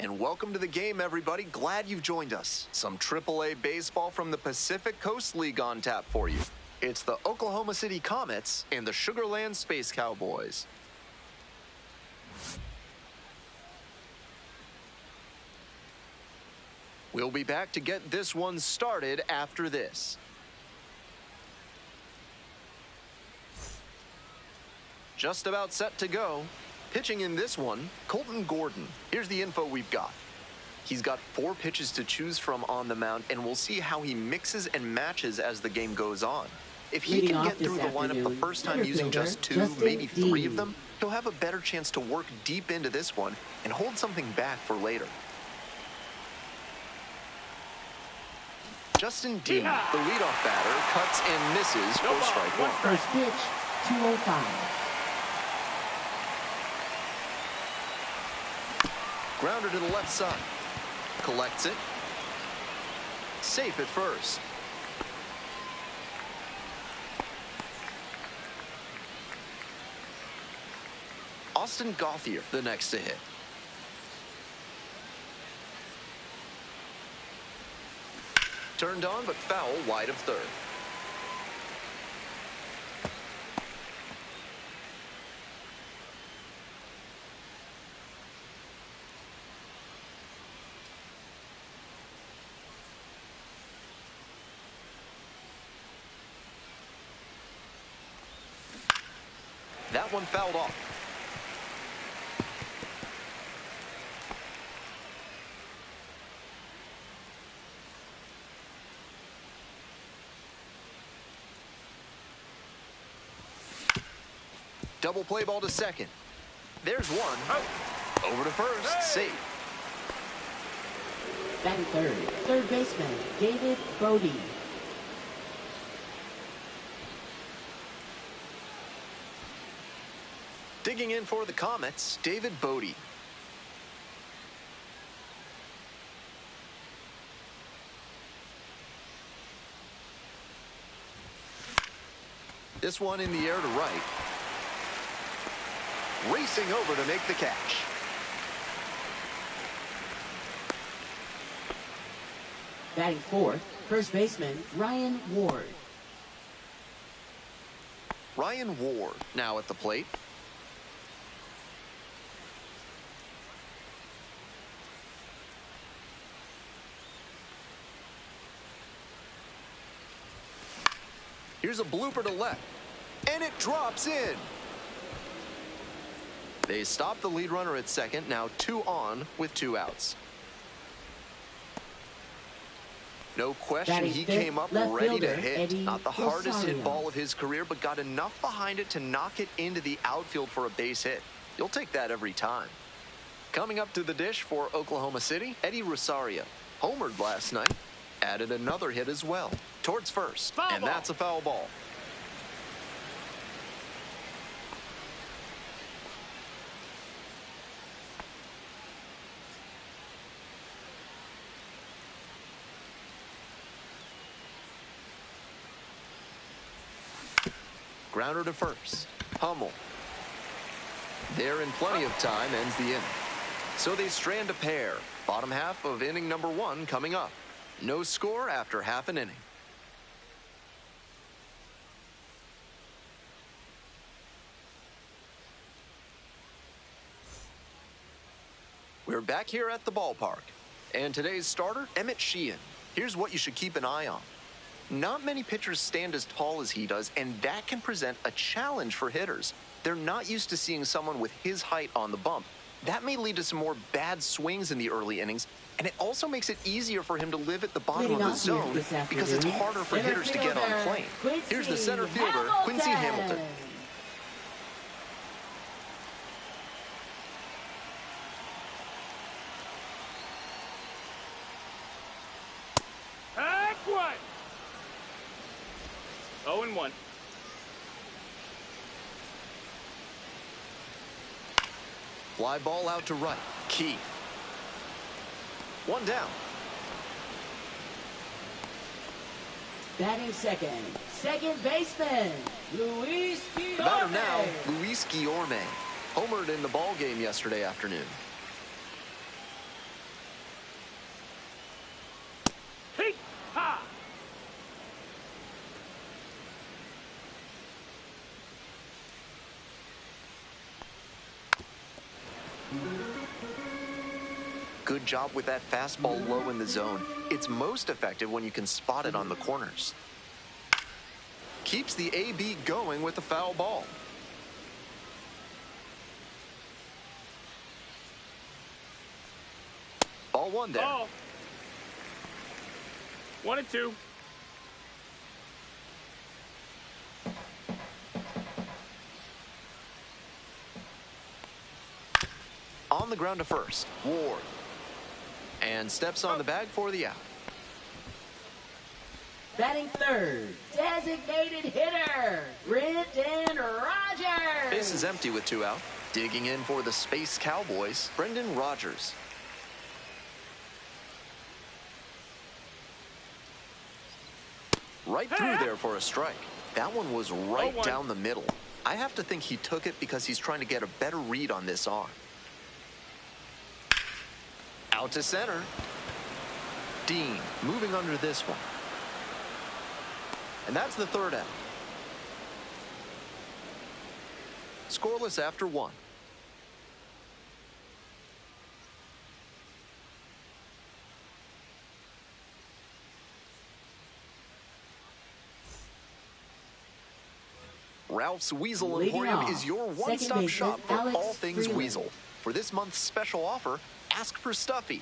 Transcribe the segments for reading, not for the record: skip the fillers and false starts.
And welcome to the game, everybody. Glad you've joined us. Some AAA baseball from the Pacific Coast League on tap for you. It's the Oklahoma City Comets and the Sugar Land Space Cowboys. We'll be back to get this one started after this. Just about set to go. Pitching in this one, Colton Gordon. Here's the info we've got. He's got 4 pitches to choose from on the mound, and we'll see how he mixes and matches as the game goes on. If he can get through the lineup the first time using just 2, maybe 3 of them, he'll have a better chance to work deep into this one and hold something back for later. Justin Dean, the leadoff batter, cuts and misses for strike 1. First pitch, 205. Grounder to the left side. Collects it. Safe at first. Austin Gauthier, the next to hit. Turned on, but foul wide of third. That one fouled off. Double play ball to second. There's one. Over to first. Safe. Batting third, third baseman, David Bodie. Digging in for the Comets, David Bodie. This one in the air to right. Racing over to make the catch. Batting fourth, first baseman, Ryan Ward. Ryan Ward now at the plate. Here's a blooper to left, and it drops in. They stop the lead runner at second, now 2 on with 2 outs. No question, he came up ready to hit. Not the hardest hit ball of his career, but got enough behind it to knock it into the outfield for a base hit. You'll take that every time. Coming up to the dish for Oklahoma City, Eddie Rosario. Homered last night. Added another hit as well. Towards first. And that's a foul ball. Grounder to first. Hummel. There in plenty of time, ends the inning. So they strand a pair. Bottom half of inning number 1 coming up. No score after half an inning. We're back here at the ballpark. And today's starter, Emmett Sheehan. Here's what you should keep an eye on. Not many pitchers stand as tall as he does, and that can present a challenge for hitters. They're not used to seeing someone with his height on the bump. That may lead to some more bad swings in the early innings, and it also makes it easier for him to live at the bottom of the zone because it's harder for hitters to get on plane. Here's the center fielder, Quincy Hamilton. Heck what? 0-1. Fly ball out to right. Keith. 1 down. Batting second, second baseman, Luis Guillorme. The batter now, Luis Guillorme. Homered in the ball game yesterday afternoon. Good job with that fastball low in the zone. It's most effective when you can spot it on the corners. Keeps the AB going with the foul ball. Ball one there. Ball. 1-2. On the ground to first, Ward. And steps on the bag for the out. Batting third, designated hitter, Brendan Rodgers. Base is empty with 2 out. Digging in for the Space Cowboys, Brendan Rodgers. Right through there for a strike. That one was right down the middle. I have to think he took it because he's trying to get a better read on this arm. Out to center. Dean moving under this one. And that's the 3rd out. Scoreless after 1. Ralph's Weasel Emporium is your one-stop shop for all things Weasel. For this month's special offer, ask for Stuffy.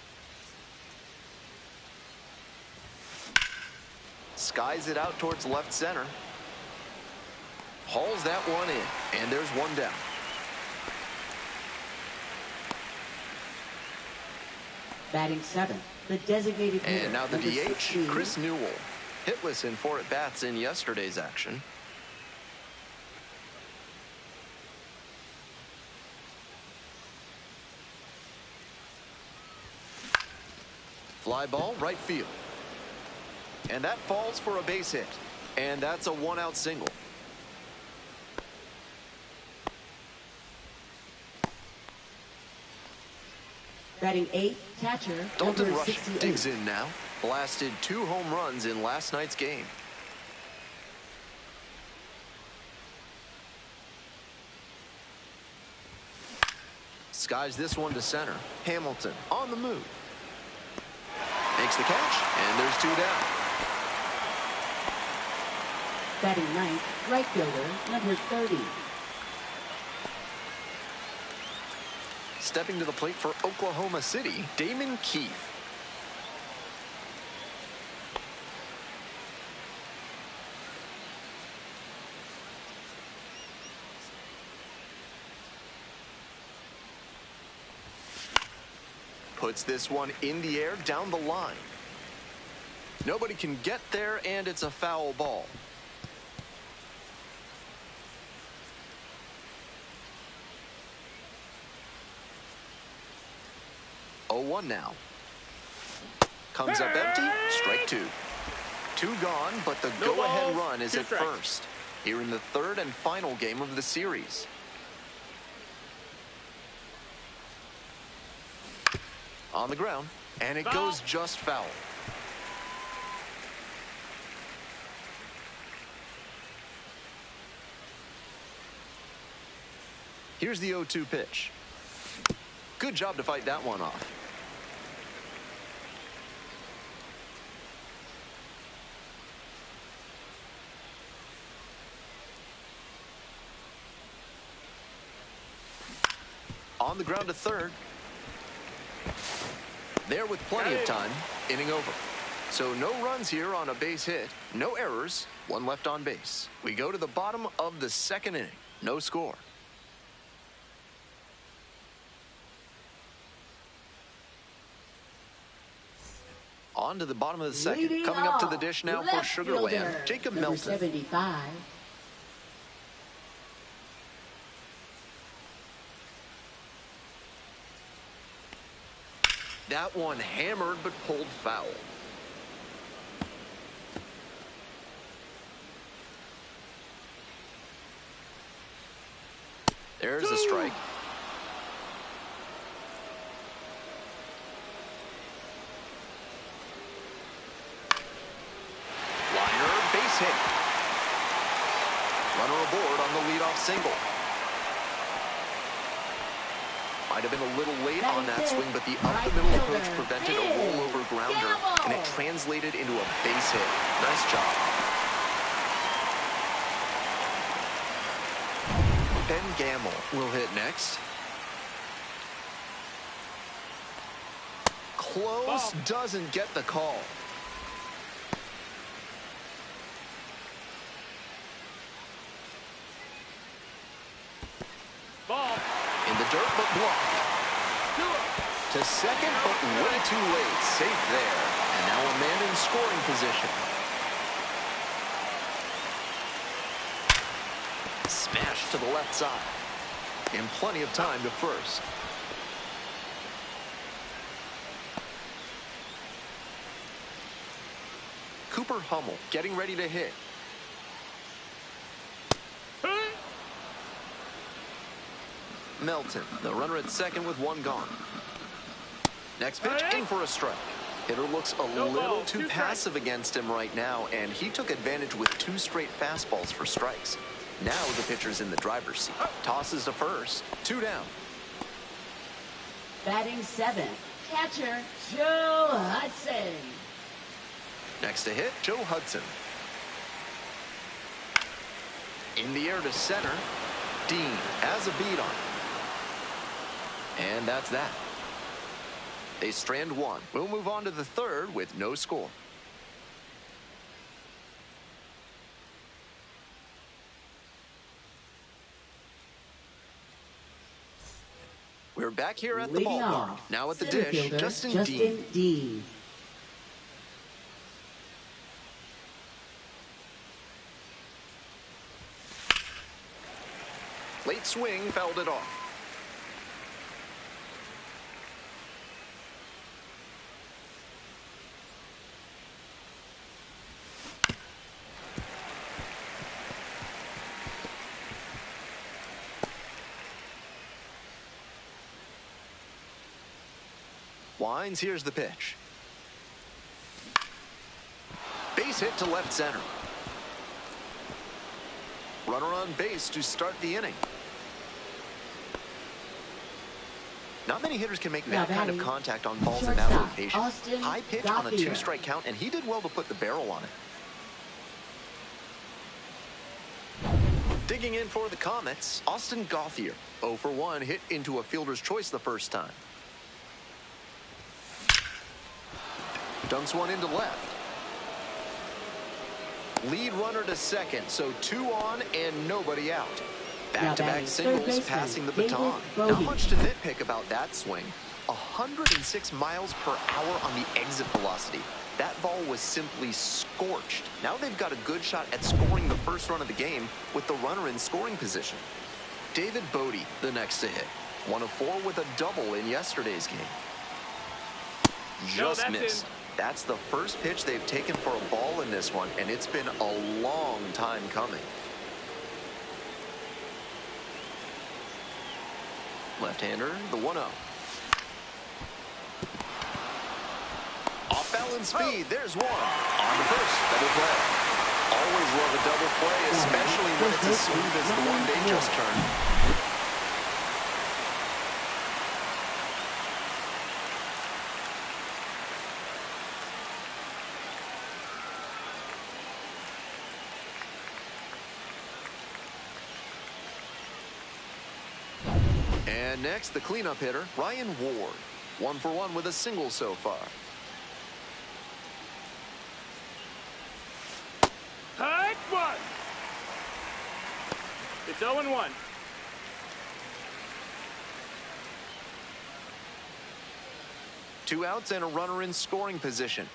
Skies it out towards left center. Hauls that one in, and there's one down. Batting 7th, the designated hitter. And now the number DH, 16. Chris Newell. Hitless in 4 at-bats in yesterday's action. Fly ball, right field. And that falls for a base hit. And that's a 1-out single. Batting 8th, catcher, Dalton number Rush 68. digs in now. Blasted 2 home runs in last night's game. Skies this one to center. Hamilton on the move. Makes the catch, and there's 2 down. Batting 9th, right fielder, number 30. Stepping to the plate for Oklahoma City, Damon Keith. Puts this one in the air down the line. Nobody can get there, and it's a foul ball. Oh, 1 now. Comes up empty, strike 2. 2 gone, but the go-ahead run is at first. Here in the 3rd and final game of the series. On the ground, and it goes just foul. Here's the 0-2 pitch. Good job to fight that one off. On the ground to 3rd. There with plenty of time, inning over. So no runs here on a base hit, no errors, 1 left on base. We go to the bottom of the 2nd inning, no score. On to the bottom of the 2nd. Coming up to the dish now for Sugarland, Jacob number Melton. 75. That one hammered but pulled foul. There's a strike. Liner, base hit. Runner aboard on the leadoff single. Might have been a little late on that Batting swing, but the right up-the-middle fielder, approach prevented a Ben rollover grounder, and it Gamble. translated into a base hit. Nice job. Ben Gamble will hit next. Close, doesn't get the call. Ball. In the dirt, but blocked. To second, but way too late. Safe there. And now a man in scoring position. Smash to the left side. And plenty of time to first. Cooper Hummel getting ready to hit. Melton, the runner at second with one gone. Next pitch, in for a strike. Hitter looks a little too passive against him right now, and he took advantage with 2 straight fastballs for strikes. Now the pitcher's in the driver's seat. Tosses to first. 2 down. Batting 7th, catcher Joe Hudson. Next to hit, Joe Hudson. In the air to center. Dean has a beat on it. And that's that. They strand 1. We'll move on to the third with no score. We're back here at the Leading ballpark. off, Now at the center dish, fielder, Justin Dean. Dean. Late swing, fouled it off. Winds, here's the pitch. Base hit to left center. Runner on base to start the inning. Not many hitters can make that kind of contact on balls in that location. High pitch on a 2-strike count, and he did well to put the barrel on it. Digging in for the Comets, Austin Gauthier. 0 for 1, hit into a fielder's choice the first time. Dunks one into left. Lead runner to second, so 2 on and nobody out. Back-to-back singles, passing the baton. Not much to nitpick about that swing. 106 miles per hour on the exit velocity. That ball was simply scorched. Now they've got a good shot at scoring the first run of the game with the runner in scoring position. David Bodie, the next to hit. 1 of 4 with a double in yesterday's game. Just missed. That's the first pitch they've taken for a ball in this one, and it's been a long time coming. Left-hander, the 1-0. Off-balance speed, there's one. On the first, double play. Always love a double play, especially when it's as smooth as the one they just turned. And next, the cleanup hitter, Ryan Ward. 1 for 1 with a single so far. Hike 1. It's 0-1. Two outs and a runner in scoring position.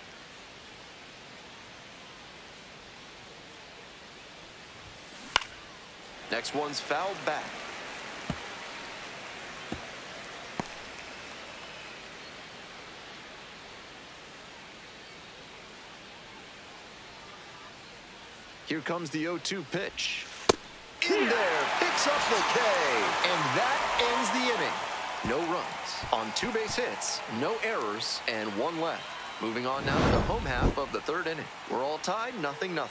Next one's fouled back. Here comes the 0-2 pitch. In there, picks up the K, and that ends the inning. No runs on 2 base hits, no errors, and 1 left. Moving on now to the home half of the 3rd inning. We're all tied, 0-0.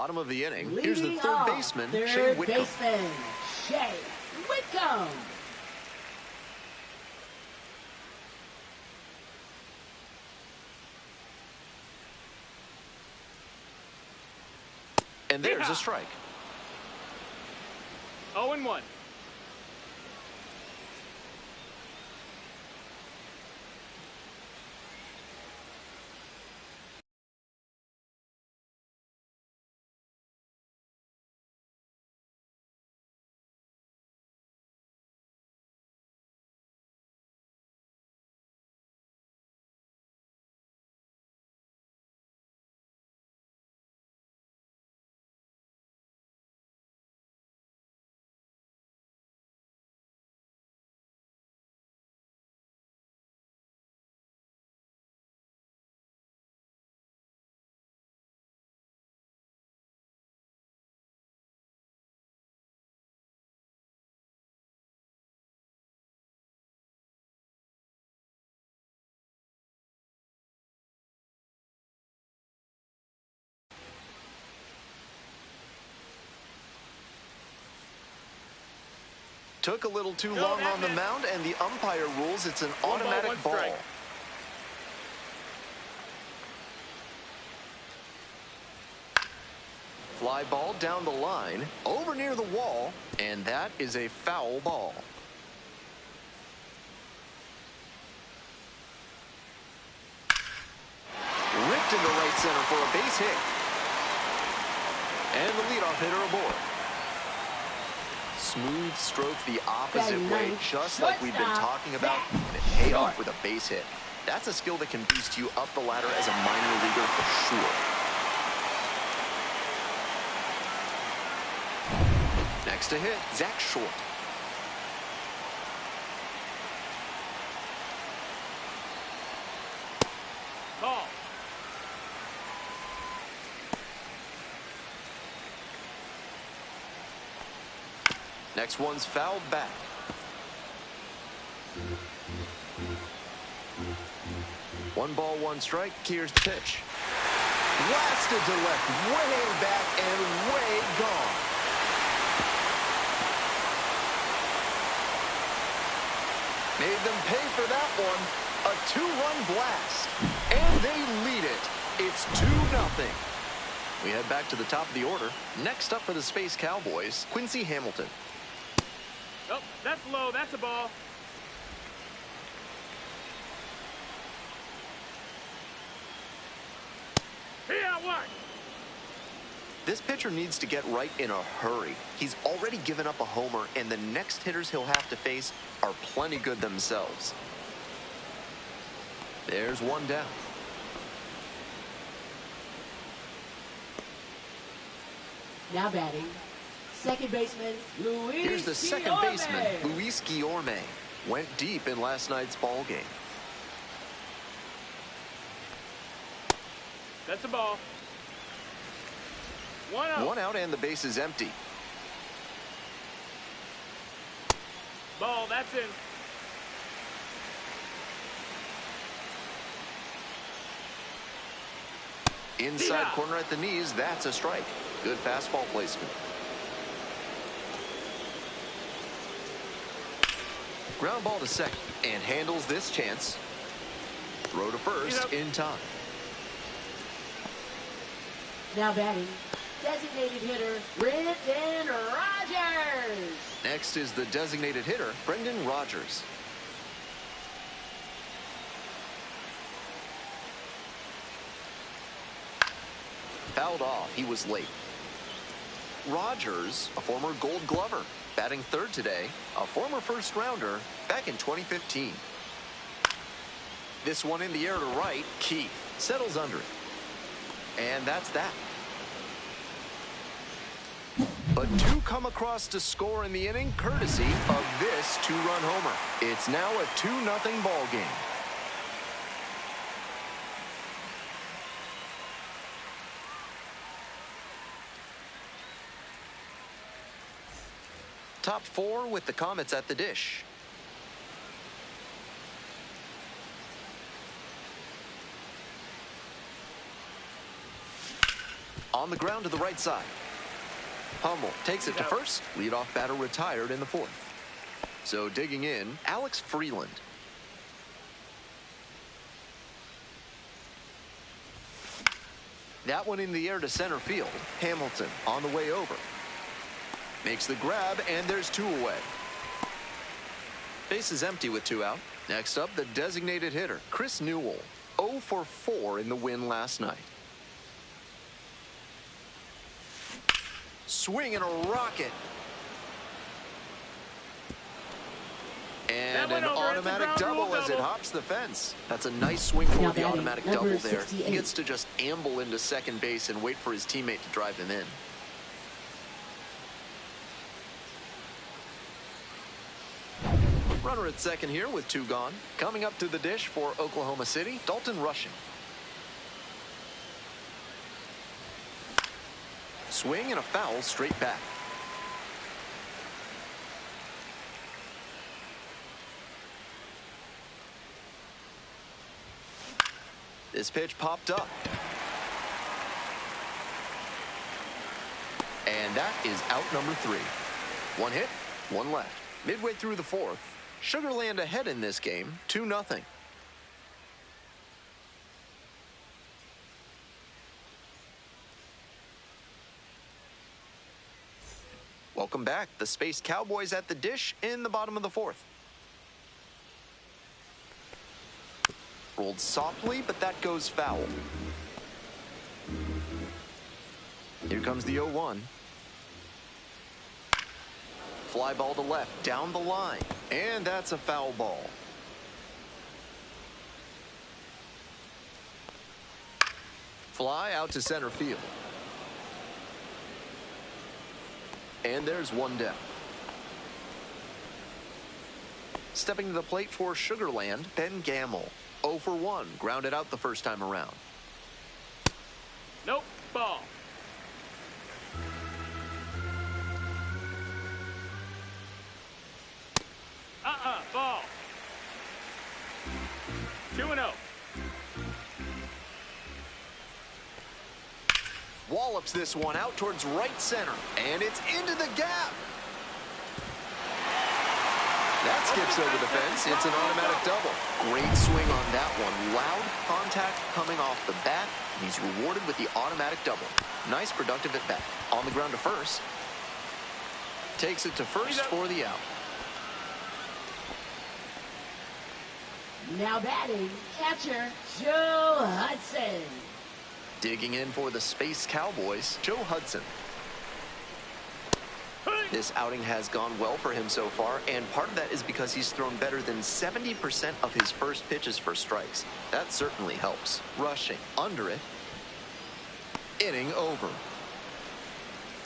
Bottom of the inning. Here's the Leading third off, baseman, Shea third Whitcomb. baseman, Shea Whitcomb. And there's a strike. 0-1. Took a little too long on the mound, and the umpire rules it's an automatic ball. Fly ball down the line, over near the wall, and that is a foul ball. Ripped into right center for a base hit. And the leadoff hitter aboard. Smooth stroke the opposite way, just like we've been talking about, and it paid off with a base hit. That's a skill that can boost you up the ladder as a minor leaguer for sure. Next to hit, Zach Short. Call. Next one's fouled back. One ball, one strike. Here's the pitch. Blasted to left, way back and way gone. Made them pay for that one. A two-run blast. And they lead it. It's 2-0. We head back to the top of the order. Next up for the Space Cowboys, Quincy Hamilton. Oh, that's low. That's a ball. One. This pitcher needs to get right in a hurry. He's already given up a homer, and the next hitters he'll have to face are plenty good themselves. There's one down. Now batting, second baseman, Luis Here's the second Guillorme. baseman, Luis Guillorme. Went deep in last night's ball game. That's a ball. One out and the base is empty. Ball, that's in. Inside corner at the knees, that's a strike. Good fastball placement. Ground ball to second, and handles this chance. Throw to first in time. Now batting, designated hitter, Brendan Rodgers. Next is the designated hitter, Brendan Rodgers. Fouled off. He was late. Rodgers, a former Gold Glover, batting third today, a former first rounder back in 2015. This one in the air to right, Keith settles under it. And that's that. But two come across to score in the inning, courtesy of this two-run homer. It's now a 2-0 ball game. Top four with the Comets at the dish. On the ground to the right side. Hummel takes it to first. Leadoff batter retired in the fourth. So digging in, Alex Freeland. That one in the air to center field. Hamilton on the way over. Makes the grab, and there's two away. Base is empty with two out. Next up, the designated hitter, Chris Newell. 0 for 4 in the win last night. Swing and a rocket. And an automatic double as it hops the fence. That's a nice swing for the automatic double there. He gets to just amble into second base and wait for his teammate to drive him in. Runner at second here with two gone. Coming up to the dish for Oklahoma City, Dalton Rushing. Swing and a foul straight back. This pitch popped up. And that is out number 3. One hit, one left. Midway through the fourth, Sugarland ahead in this game, 2-0. Welcome back. The Space Cowboys at the dish in the bottom of the fourth. Rolled softly, but that goes foul. Here comes the 0-1. Fly ball to left, down the line, and that's a foul ball. Fly out to center field. And there's one down. Stepping to the plate for Sugarland, Ben Gamble. 0 for 1, grounded out the first time around. Nope, ball. Ball. 2-0. Wallops this one out towards right center, and it's into the gap. That skips over the fence. It's an automatic double. Great swing on that one. Loud contact coming off the bat, and he's rewarded with the automatic double. Nice productive at bat. On the ground to first. Takes it to first for the out. Now batting, catcher Joe Hudson. Digging in for the Space Cowboys, Joe Hudson. This outing has gone well for him so far, and part of that is because he's thrown better than 70% of his first pitches for strikes. That certainly helps. Rushing under it. Inning over.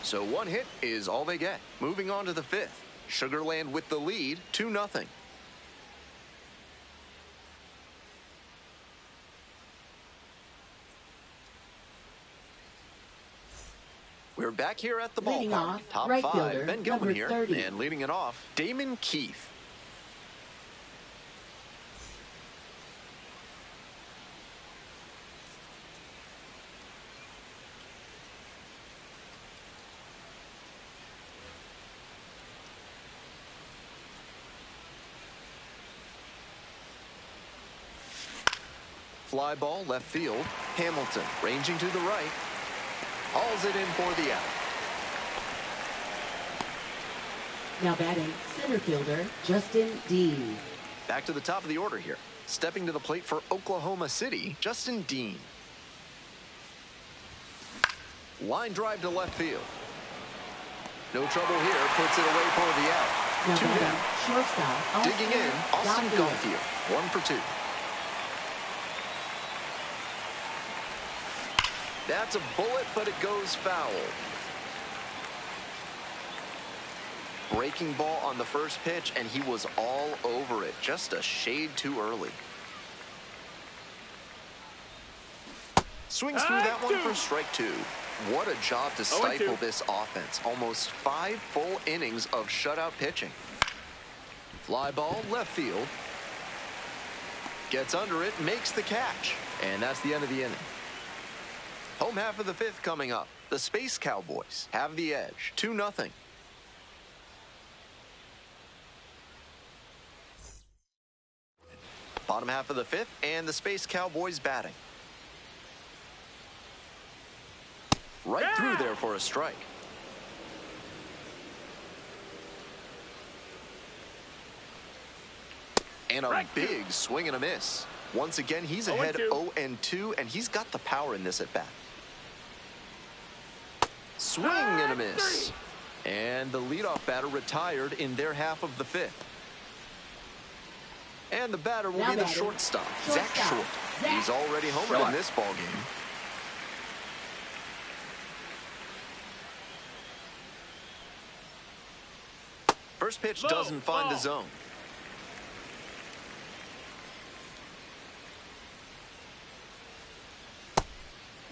So one hit is all they get. Moving on to the fifth. Sugarland with the lead, 2-0. We're back here at the ballpark. Top right 5, fielder, Ben Gilman here. 30. And leading it off, Damon Keith. Fly ball left field. Hamilton ranging to the right. Hauls it in for the out. Now batting, center fielder Justin Dean. Back to the top of the order here. Stepping to the plate for Oklahoma City, Justin Dean. Line drive to left field. No trouble here. Puts it away for the out. Now 2 down. shortstop, Digging in, Austin Gunfield. 1 for 2. That's a bullet, but it goes foul. Breaking ball on the first pitch, and he was all over it. Just a shade too early. Swings through that one for strike 2. What a job to stifle this offense. Almost 5 full innings of shutout pitching. Fly ball left field. Gets under it, makes the catch. And that's the end of the inning. Home half of the fifth coming up. The Space Cowboys have the edge, 2-0. Bottom half of the fifth, and the Space Cowboys batting. Right through there for a strike. And a big swing and a miss. Once again, he's ahead 0-2, and he's got the power in this at bat. Swing and a miss. And the leadoff batter retired in their half of the fifth. And the batter will be the shortstop, Zach Short. He's already homered in this ball game. First pitch doesn't find the zone.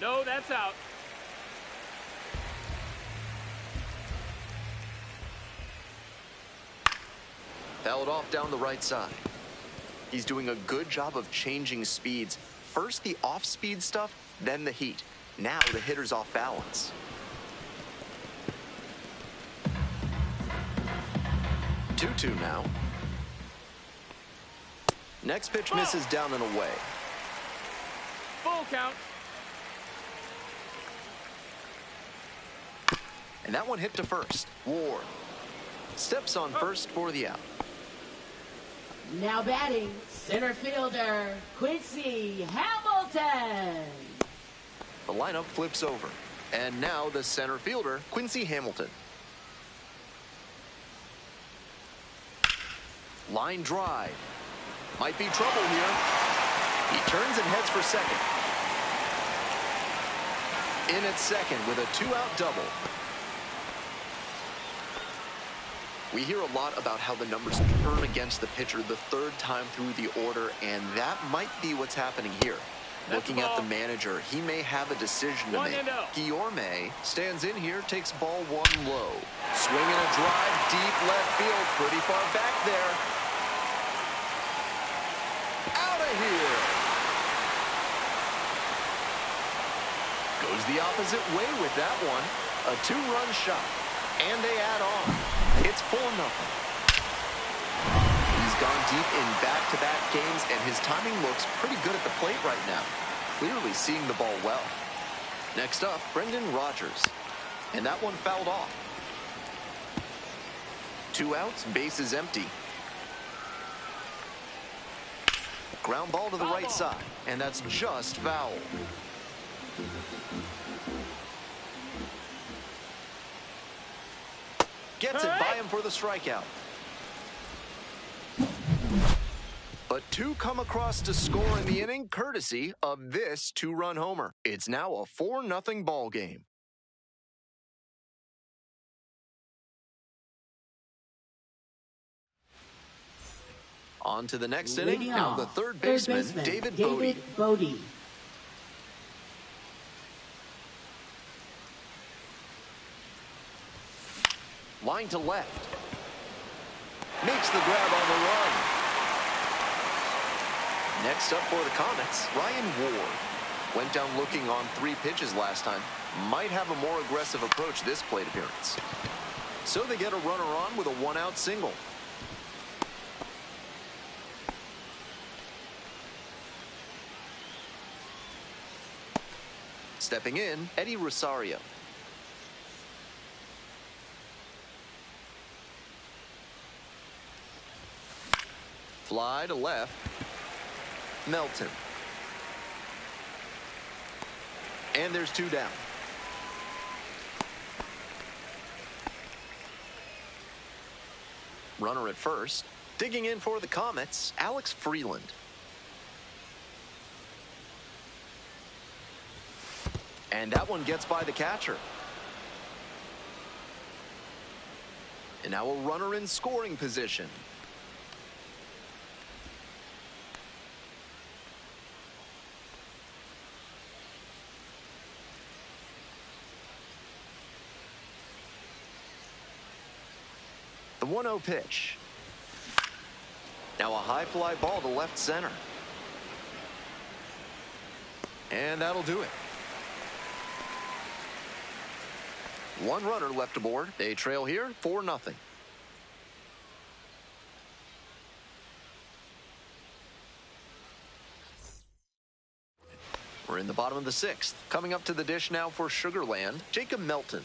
No, that's out. Fouled off down the right side. He's doing a good job of changing speeds. First the off-speed stuff, then the heat. Now the hitter's off balance. Two now. Next pitch misses down and away. Full count. And that one hit to first. Ward steps on first for the out. Now batting, center fielder, Quincy Hamilton. The lineup flips over. And now the center fielder, Quincy Hamilton. Line drive. Might be trouble here. He turns and heads for second. In at second with a 2-out double. We hear a lot about how the numbers turn against the pitcher the third time through the order, and that might be what's happening here. Looking at the manager, he may have a decision to make. Guillorme stands in here, takes ball one low. Swinging a drive deep left field, pretty far back there. Out of here. Goes the opposite way with that one. A 2-run shot, and they add on. It's 4-0. He's gone deep in back-to-back games, and his timing looks pretty good at the plate right now. Clearly seeing the ball well. Next up, Brendan Rodgers. And that one fouled off. 2 outs, bases empty. Ground ball to the right side, and that's just foul. Gets it by him for the strikeout. But 2 come across to score in the inning, courtesy of this 2-run homer. It's now a 4-0 ball game. On to the next inning. Now the third baseman, David Bodie. Line to left. Makes the grab on the run. Next up for the Comets, Ryan Ward. Went down looking on 3 pitches last time. Might have a more aggressive approach this plate appearance. So they get a runner on with a 1-out single. Stepping in, Eddie Rosario. Fly to left. Melton. And there's 2 down. Runner at first. Digging in for the Comets, Alex Freeland. And that one gets by the catcher. And now a runner in scoring position. The 1-0 pitch. Now a high fly ball to left center. And that'll do it. One runner left aboard. They trail here 4-0. We're in the bottom of the 6th. Coming up to the dish now for Sugarland, Jacob Melton.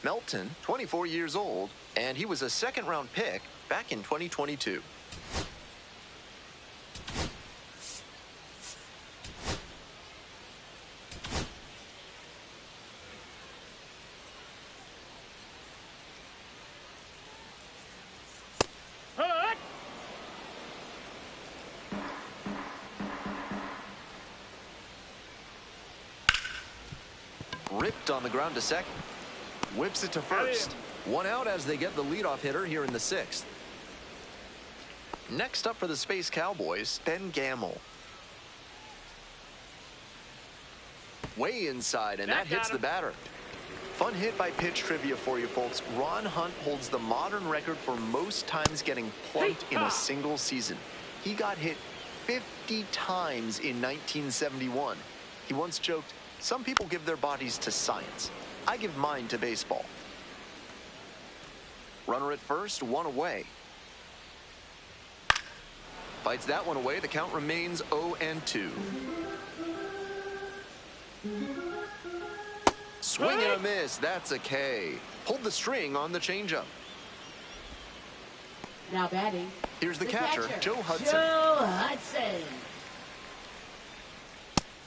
Melton, 24 years old, and he was a second-round pick back in 2022. Ripped on the ground to second. Whips it to first. One out as they get the leadoff hitter here in the 6th. Next up for the Space Cowboys, Ben Gamble. Way inside, and that hits the batter. Fun hit by pitch trivia for you folks. Ron Hunt holds the modern record for most times getting plunked in a single season. He got hit 50 times in 1971. He once joked, "Some people give their bodies to science. I give mine to baseball." Runner at first, one away. Fights that one away. The count remains 0-2. Swing and a miss. That's a K. Pulled the string on the changeup. Now batting. Here's the catcher, Joe Hudson. Joe Hudson.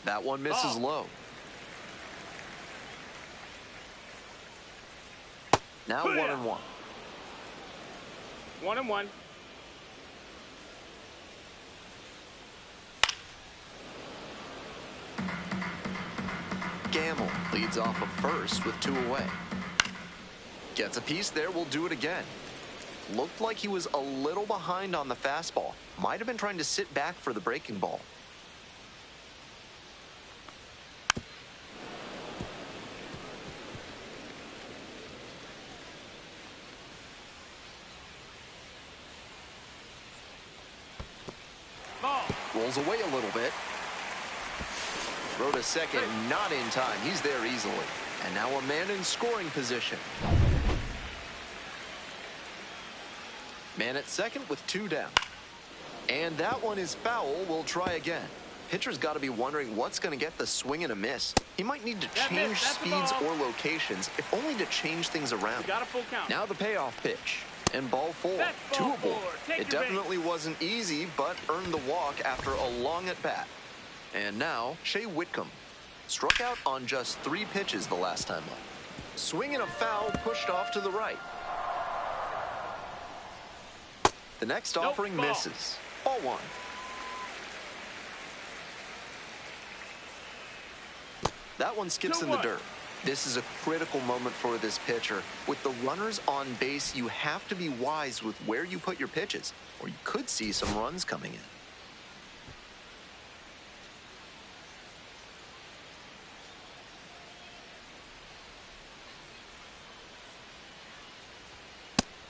That one misses low. Now 1-1. 1-1. Gamble leads off of first with 2 away. Gets a piece there, will do it again. Looked like he was a little behind on the fastball. Might have been trying to sit back for the breaking ball. Rolls away a little bit. Throw to second, not in time. He's there easily. And now a man in scoring position. Man at second with 2 down. And that one is foul. We'll try again. Pitcher's got to be wondering what's going to get the swing and a miss. He might need to change speeds or locations, if only to change things around. Got a full count. Now the payoff pitch. And ball 4. Doable. It definitely wasn't easy, but earned the walk after a long at-bat. And now, Shea Whitcomb. Struck out on just 3 pitches the last time up. Swing and a foul pushed off to the right. The next offering misses. Ball 1. That one skips in the dirt. This is a critical moment for this pitcher. With the runners on base, you have to be wise with where you put your pitches, or you could see some runs coming in.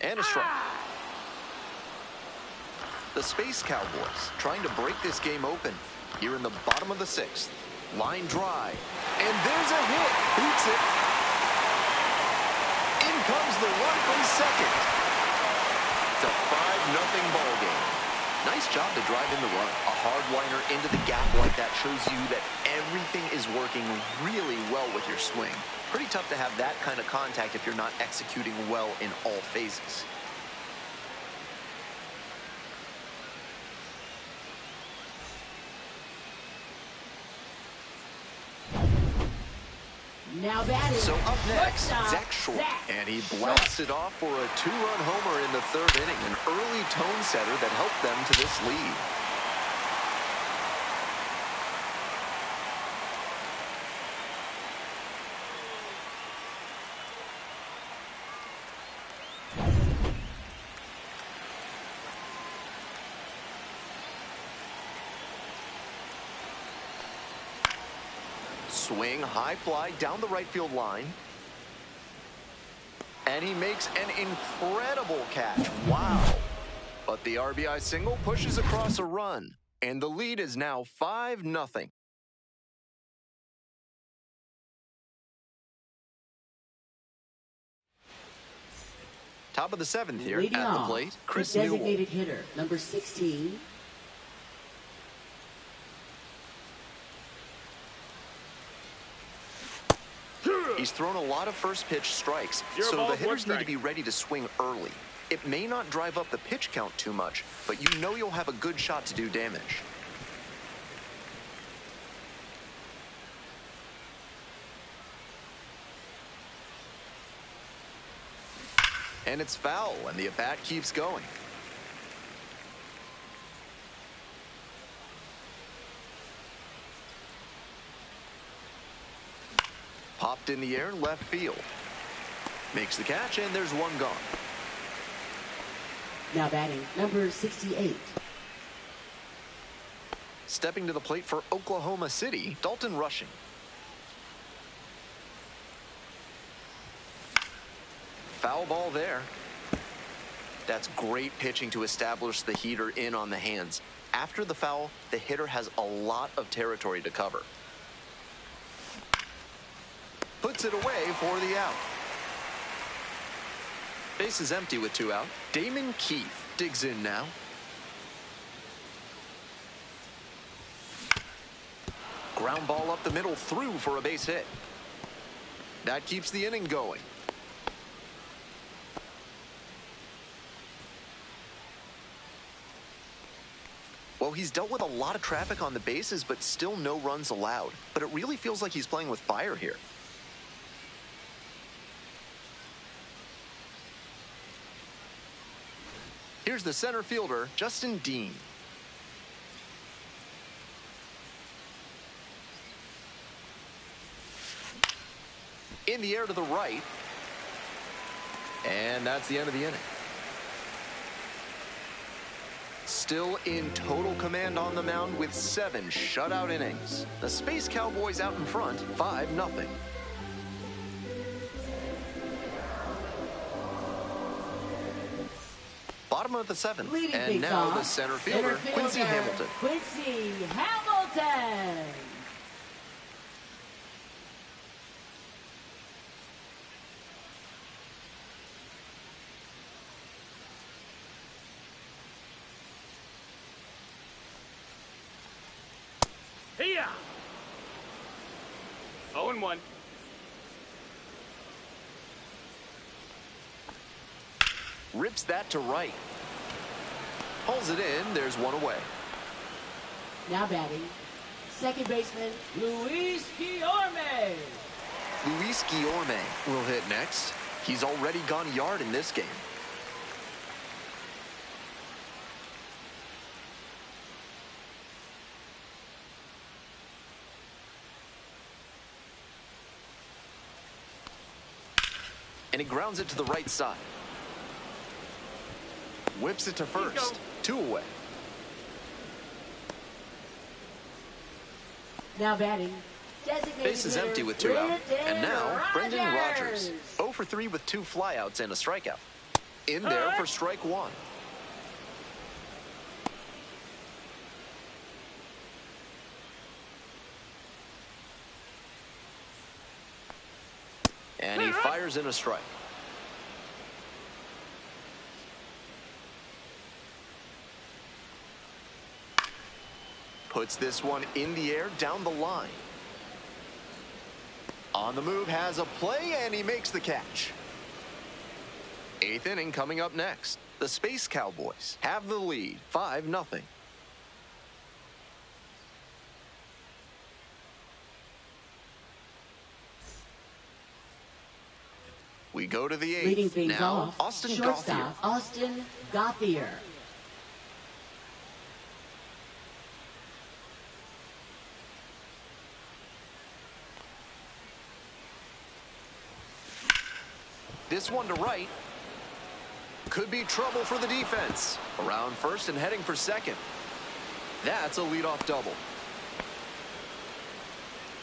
And a strike. The Space Cowboys trying to break this game open here in the bottom of the 6th. Line drive. And there's a hit. Boots it. In comes the run from second. It's a 5-0 ball game. Nice job to drive in the run. A hard-liner into the gap like that shows you that everything is working really well with your swing. Pretty tough to have that kind of contact if you're not executing well in all phases. Now batting. So up next, Zach Short. And he blasted off for a 2-run homer in the 3rd inning. An early tone setter that helped them to this lead. Swing, high fly down the right field line. And he makes an incredible catch. Wow. But the RBI single pushes across a run. And the lead is now 5-0. Top of the 7th here Leading at the off, plate, the Chris Newell. designated hitter, number 16. He's thrown a lot of first pitch strikes, Zero so balls, the hitters one need to be strike. ready to swing early. It may not drive up the pitch count too much, but you know you'll have a good shot to do damage. And it's foul, and the at-bat keeps going. Popped in the air, left field. Makes the catch, and there's one gone. Now batting, number 68. Stepping to the plate for Oklahoma City, Dalton Rushing. Foul ball there. That's great pitching to establish the heater in on the hands. After the foul, the hitter has a lot of territory to cover. Puts it away for the out. Base is empty with 2 out. Damon Keith digs in now. Ground ball up the middle, through for a base hit. That keeps the inning going. Well, he's dealt with a lot of traffic on the bases, but still no runs allowed. But it really feels like he's playing with fire here. Here's the center fielder, Justin Dean. In the air to the right. And that's the end of the inning. Still in total command on the mound with 7 shutout innings. The Space Cowboys out in front, 5-0. Bottom of the 7th, Leading and things now off, the center fielder, Quincy Hamilton. Quincy Hamilton. Hiya! 0-1. Rips that to right. Pulls it in, there's one away. Now batting, second baseman, Luis Guillorme. Luis Guillorme will hit next. He's already gone yard in this game. And he grounds it to the right side. Whips it to first. 2 away. Now batting, designated Base is hitter, empty with 2 out. And now, Brendan Rodgers. Rodgers. 0 for 3 with 2 flyouts and a strikeout. In there for strike 1. And he fires in a strike. Puts this one in the air down the line. On the move, has a play, and he makes the catch. 8th inning coming up next. The Space Cowboys have the lead, 5-0. We go to the 8th. Leading things Now, off, Austin Gauthier. shortstop, Austin Gauthier. This one to right. Could be trouble for the defense. Around first and heading for second. That's a leadoff double.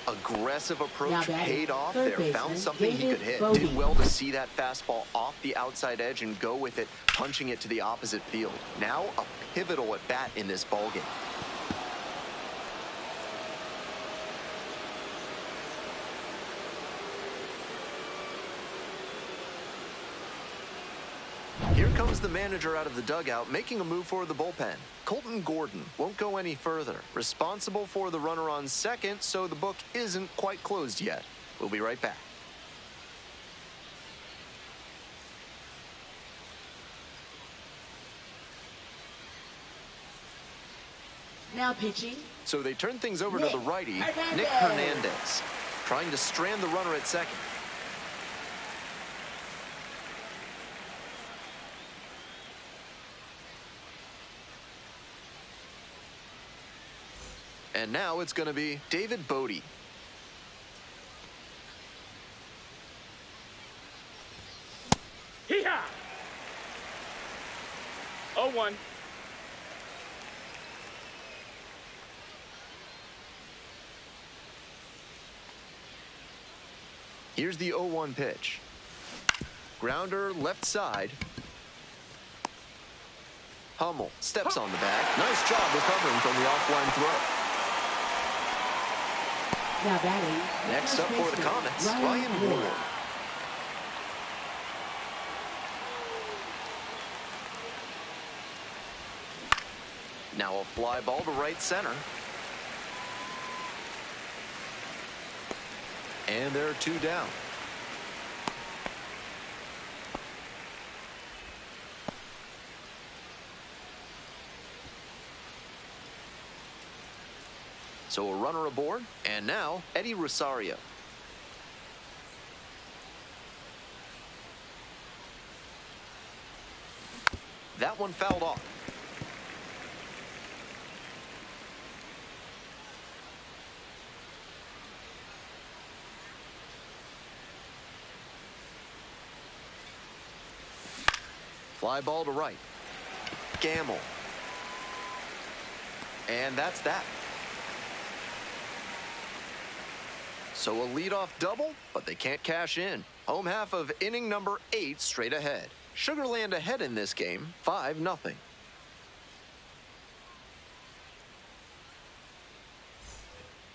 Aggressive approach paid off there. Found something he could hit. Did well to see that fastball off the outside edge and go with it, punching it to the opposite field. Now a pivotal at bat in this ballgame. comes the manager out of the dugout, making a move for the bullpen. Colton Gordon won't go any further. Responsible for the runner on second, so the book isn't quite closed yet. We'll be right back. Now pitching. So they turn things over to the righty, Nick Hernandez, trying to strand the runner at second. And now it's going to be David Bodie. Hee-haw! 0-1. Here's the 0-1 pitch. Grounder left side. Hummel steps on the bag. Nice job recovering from the offline throw. Now batting. Next up for the Comets, Ryan Ward. Now a fly ball to right center. And there are two down. So a runner aboard, and now Eddie Rosario. That one fouled off. Fly ball to right. Gamble. And that's that. So a leadoff double, but they can't cash in. Home half of inning number 8 straight ahead. Sugarland ahead in this game, 5-0.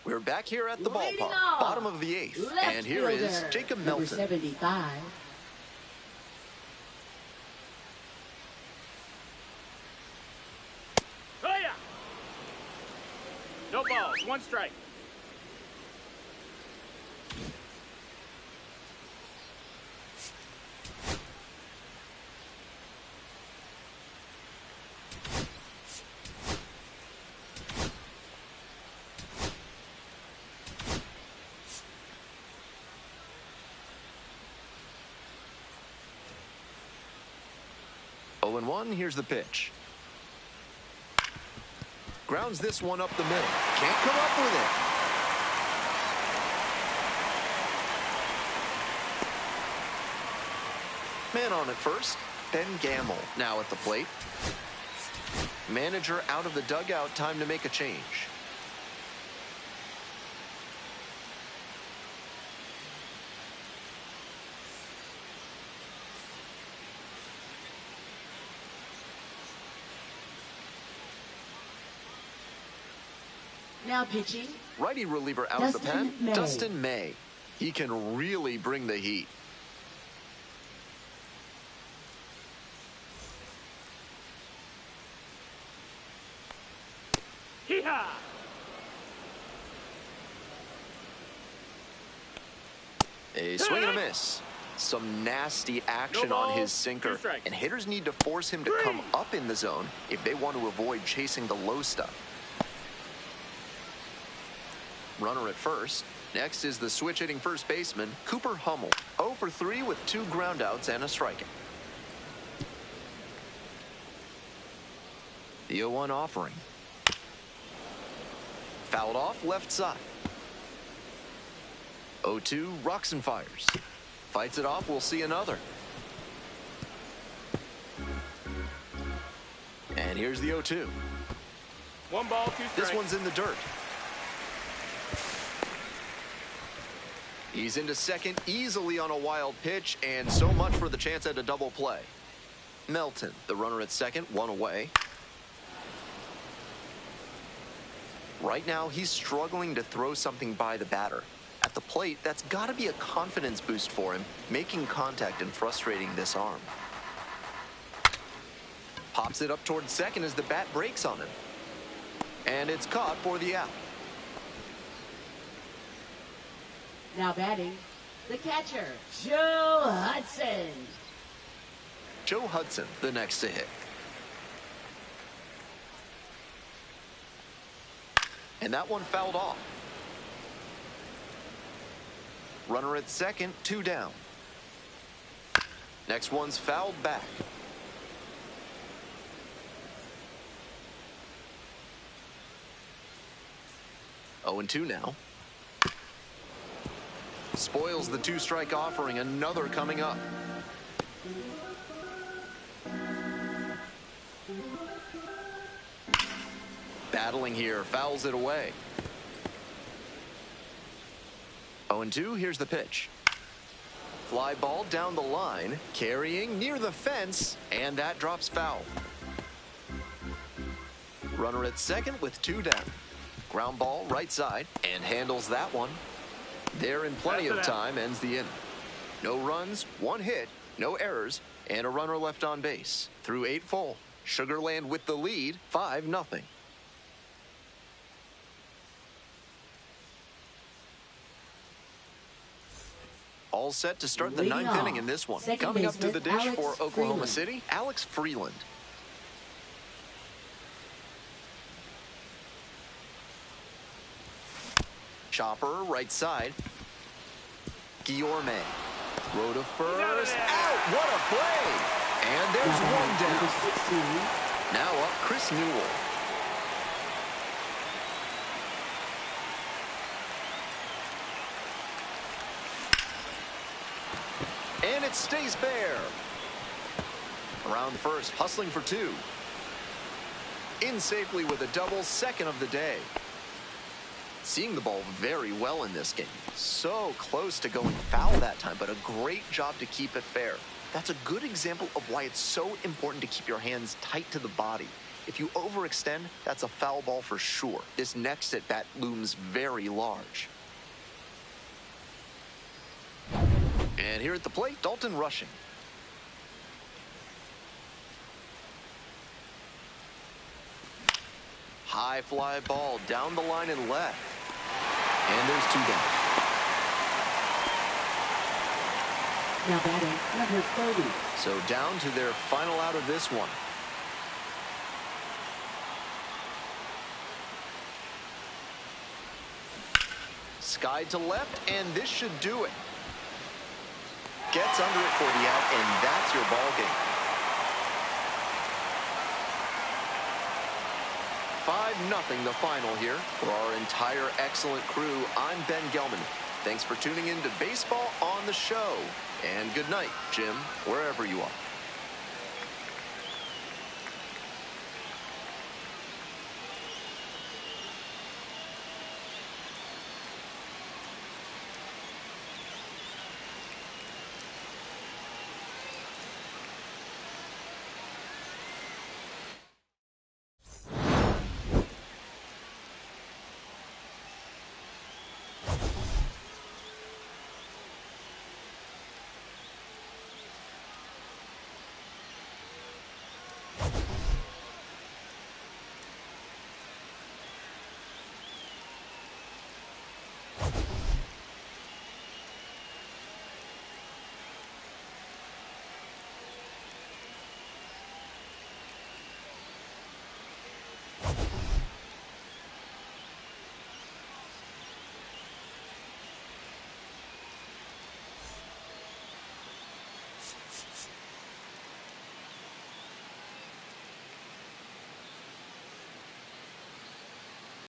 We're back here at the ballpark, bottom of the 8th. And here is Jacob Melton. 75. Oh, yeah! No balls, 1 strike. Oh and 1, here's the pitch. Grounds this one up the middle. Can't come up with it. Man on at first. Ben Gamble now at the plate. Manager out of the dugout. Time to make a change. Now pitching. Righty reliever out of the pen, Dustin May. He can really bring the heat. Hee-haw! A swing and a miss. Some nasty action on his sinker. And hitters need to force him to come up in the zone if they want to avoid chasing the low stuff. Runner at first. Next is the switch hitting first baseman, Cooper Hummel. 0 for 3 with 2 groundouts and a strikeout. The 0-1 offering. Fouled off left side. 0-2 rocks and fires. Fights it off, we'll see another. And here's the 0-2. 1 ball, 2 strikes. This one's in the dirt. He's into second easily on a wild pitch, and so much for the chance at a double play. Melton, the runner at second, 1 away. Right now, he's struggling to throw something by the batter. At the plate, that's got to be a confidence boost for him, making contact and frustrating this arm. Pops it up towards second as the bat breaks on him. And it's caught for the out. Now batting, the catcher, Joe Hudson. Joe Hudson, the next to hit. And that one fouled off. Runner at second, 2 down. Next one's fouled back. Oh, and 2 now. Spoils the 2-strike offering. Another coming up. Battling here, fouls it away. 0-2, here's the pitch. Fly ball down the line, carrying near the fence, and that drops foul. Runner at second with 2 down. Ground ball right side, and handles that one. There in plenty of time, ends the inning. No runs, 1 hit, no errors, and a runner left on base. Through 8 full, Sugarland with the lead, 5-0. All set to start the 9th inning in this one. Coming up to the dish for Oklahoma City, Alex Freeland. Chopper, right side. Guillorme. Throw to first. Out! What a play! And there's 1 down. Now up Chris Newell. And it stays fair. Around first, hustling for 2. In safely with a double, second of the day. Seeing the ball very well in this game. So close to going foul that time, but a great job to keep it fair. That's a good example of why it's so important to keep your hands tight to the body. If you overextend, that's a foul ball for sure. This next at bat looms very large. And here at the plate, Dalton Rushing. High fly ball down the line and left. And there's 2 down. Now batting, number 30. So down to their final out of this one. Skied to left, and this should do it. Gets under it for the out, and that's your ball game. 5-0 the final here. For our entire excellent crew, I'm Ben Gelman. Thanks for tuning in to Baseball on the Show. And good night, Jim, wherever you are.